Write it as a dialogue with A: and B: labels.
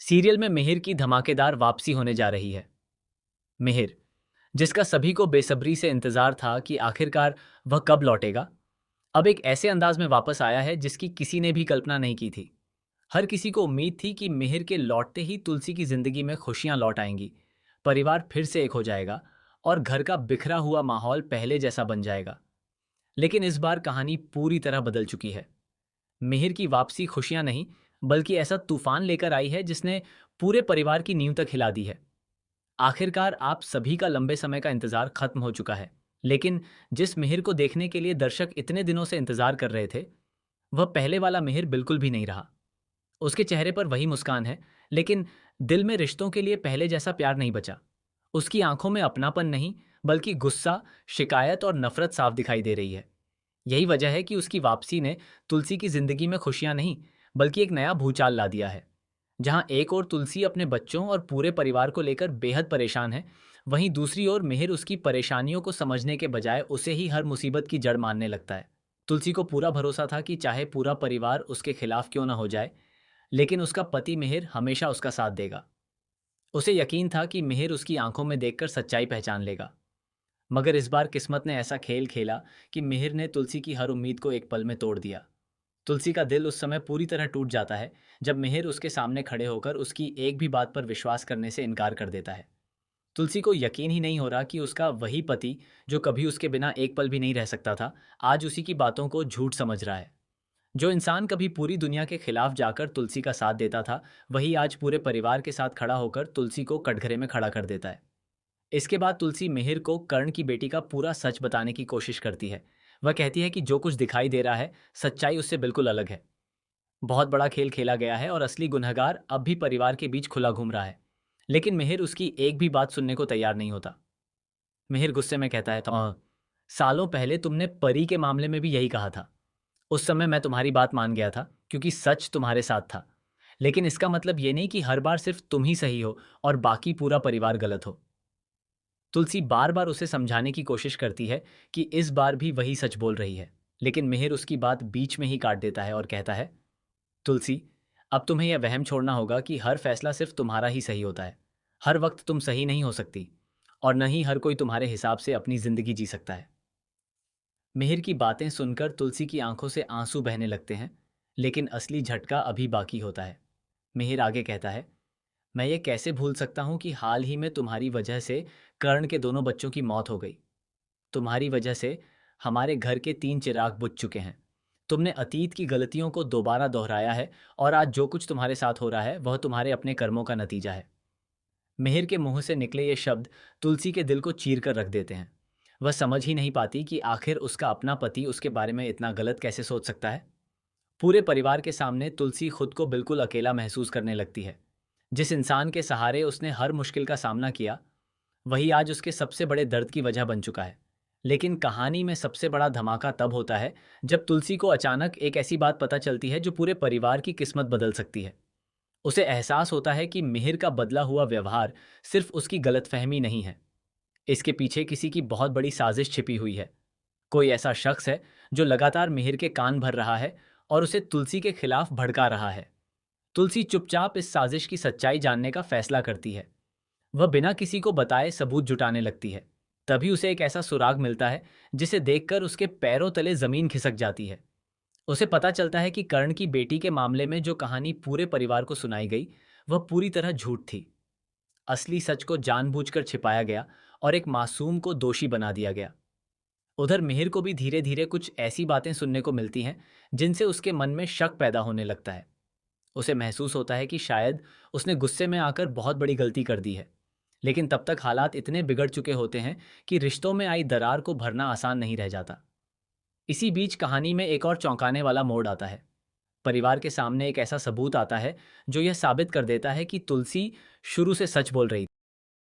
A: Serial में मिहिर की धमाकेदार वापसी होने जा रही है। मिहिर, जिसका सभी को बेसब्री से इंतजार था कि आखिरकार वह कब लौटेगा, अब एक ऐसे अंदाज में वापस आया है जिसकी किसी ने भी कल्पना नहीं की थी। हर किसी को उम्मीद थी कि मिहिर के लौटते ही तुलसी की जिंदगी में खुशियां लौट आएंगी, परिवार फिर से एक हो जाएगा और घर का बिखरा हुआ माहौल पहले जैसा बन जाएगा। लेकिन इस बार कहानी पूरी तरह बदल चुकी है। मिहिर की वापसी खुशियां नहीं, बल्कि ऐसा तूफान लेकर आई है जिसने पूरे परिवार की नींव तक हिला दी है। आखिरकार आप सभी का लंबे समय का इंतजार खत्म हो चुका है, लेकिन जिस मिहिर को देखने के लिए दर्शक इतने दिनों से इंतजार कर रहे थे, वह पहले वाला मिहिर बिल्कुल भी नहीं रहा। उसके चेहरे पर वही मुस्कान है, लेकिन दिल में रिश्तों के लिए पहले जैसा प्यार नहीं बचा। उसकी आंखों में अपनापन नहीं, बल्कि गुस्सा, शिकायत और नफरत साफ दिखाई दे रही है। यही वजह है कि उसकी वापसी ने तुलसी की जिंदगी में खुशियां नहीं, बल्कि एक नया भूचाल ला दिया है। जहां एक ओर तुलसी अपने बच्चों और पूरे परिवार को लेकर बेहद परेशान है, वहीं दूसरी ओर मिहिर उसकी परेशानियों को समझने के बजाय उसे ही हर मुसीबत की जड़ मानने लगता है। तुलसी को पूरा भरोसा था कि चाहे पूरा परिवार उसके खिलाफ क्यों ना हो जाए, लेकिन उसका पति मिहिर हमेशा उसका साथ देगा। उसे यकीन था कि मिहिर उसकी आंखों में देखकर सच्चाई पहचान लेगा। मगर इस बार किस्मत ने ऐसा खेल खेला कि मिहिर ने तुलसी की हर उम्मीद को एक पल में तोड़ दिया। तुलसी का दिल उस समय पूरी तरह टूट जाता है जब मिहिर उसके सामने खड़े होकर उसकी एक भी बात पर विश्वास करने से इनकार कर देता है। तुलसी को यकीन ही नहीं हो रहा कि उसका वही पति, जो कभी उसके बिना एक पल भी नहीं रह सकता था, आज उसी की बातों को झूठ समझ रहा है। जो इंसान कभी पूरी दुनिया के खिलाफ जाकर तुलसी का साथ देता था, वही आज पूरे परिवार के साथ खड़ा होकर तुलसी को कटघरे में खड़ा कर देता है। इसके बाद तुलसी मिहिर को कर्ण की बेटी का पूरा सच बताने की कोशिश करती है। वह कहती है कि जो कुछ दिखाई दे रहा है, सच्चाई उससे बिल्कुल अलग है। बहुत बड़ा खेल खेला गया है और असली गुनहगार अब भी परिवार के बीच खुला घूम रहा है। लेकिन मिहिर उसकी एक भी बात सुनने को तैयार नहीं होता। मिहिर गुस्से में कहता है, तो सालों पहले तुमने परी के मामले में भी यही कहा था। उस समय मैं तुम्हारी बात मान गया था, क्योंकि सच तुम्हारे साथ था। लेकिन इसका मतलब ये नहीं कि हर बार सिर्फ तुम ही सही हो और बाकी पूरा परिवार गलत हो। तुलसी बार बार उसे समझाने की कोशिश करती है कि इस बार भी वही सच बोल रही है, लेकिन मिहिर उसकी बात बीच में ही काट देता है और कहता है, तुलसी, अब तुम्हें यह वहम छोड़ना होगा कि हर फैसला सिर्फ तुम्हारा ही सही होता है। हर वक्त तुम सही नहीं हो सकती, और न ही हर कोई तुम्हारे हिसाब से अपनी जिंदगी जी सकता है। मिहिर की बातें सुनकर तुलसी की आंखों से आंसू बहने लगते हैं, लेकिन असली झटका अभी बाकी होता है। मिहिर आगे कहता है, मैं ये कैसे भूल सकता हूँ कि हाल ही में तुम्हारी वजह से कर्ण के दोनों बच्चों की मौत हो गई। तुम्हारी वजह से हमारे घर के 3 चिराग बुझ चुके हैं। तुमने अतीत की गलतियों को दोबारा दोहराया है, और आज जो कुछ तुम्हारे साथ हो रहा है वह तुम्हारे अपने कर्मों का नतीजा है। मिहिर के मुंह से निकले ये शब्द तुलसी के दिल को चीर कर रख देते हैं। वह समझ ही नहीं पाती कि आखिर उसका अपना पति उसके बारे में इतना गलत कैसे सोच सकता है। पूरे परिवार के सामने तुलसी खुद को बिल्कुल अकेला महसूस करने लगती है। जिस इंसान के सहारे उसने हर मुश्किल का सामना किया, वही आज उसके सबसे बड़े दर्द की वजह बन चुका है। लेकिन कहानी में सबसे बड़ा धमाका तब होता है जब तुलसी को अचानक एक ऐसी बात पता चलती है जो पूरे परिवार की किस्मत बदल सकती है। उसे एहसास होता है कि मिहिर का बदला हुआ व्यवहार सिर्फ उसकी गलतफहमी नहीं है। इसके पीछे किसी की बहुत बड़ी साजिश छिपी हुई है। कोई ऐसा शख्स है जो लगातार मिहिर के कान भर रहा है और उसे तुलसी के खिलाफ भड़का रहा है। तुलसी चुपचाप इस साजिश की सच्चाई जानने का फैसला करती है। वह बिना किसी को बताए सबूत जुटाने लगती है। तभी उसे एक ऐसा सुराग मिलता है जिसे देखकर उसके पैरों तले जमीन खिसक जाती है। उसे पता चलता है कि कर्ण की बेटी के मामले में जो कहानी पूरे परिवार को सुनाई गई, वह पूरी तरह झूठ थी। असली सच को जानबूझकर छिपाया गया और एक मासूम को दोषी बना दिया गया। उधर मिहिर को भी धीरे धीरे कुछ ऐसी बातें सुनने को मिलती हैं जिनसे उसके मन में शक पैदा होने लगता है। उसे महसूस होता है कि शायद उसने गुस्से में आकर बहुत बड़ी गलती कर दी है। लेकिन तब तक हालात इतने बिगड़ चुके होते हैं कि रिश्तों में आई दरार को भरना आसान नहीं रह जाता। इसी बीच कहानी में एक और चौंकाने वाला मोड़ आता है। परिवार के सामने एक ऐसा सबूत आता है जो यह साबित कर देता है कि तुलसी शुरू से सच बोल रही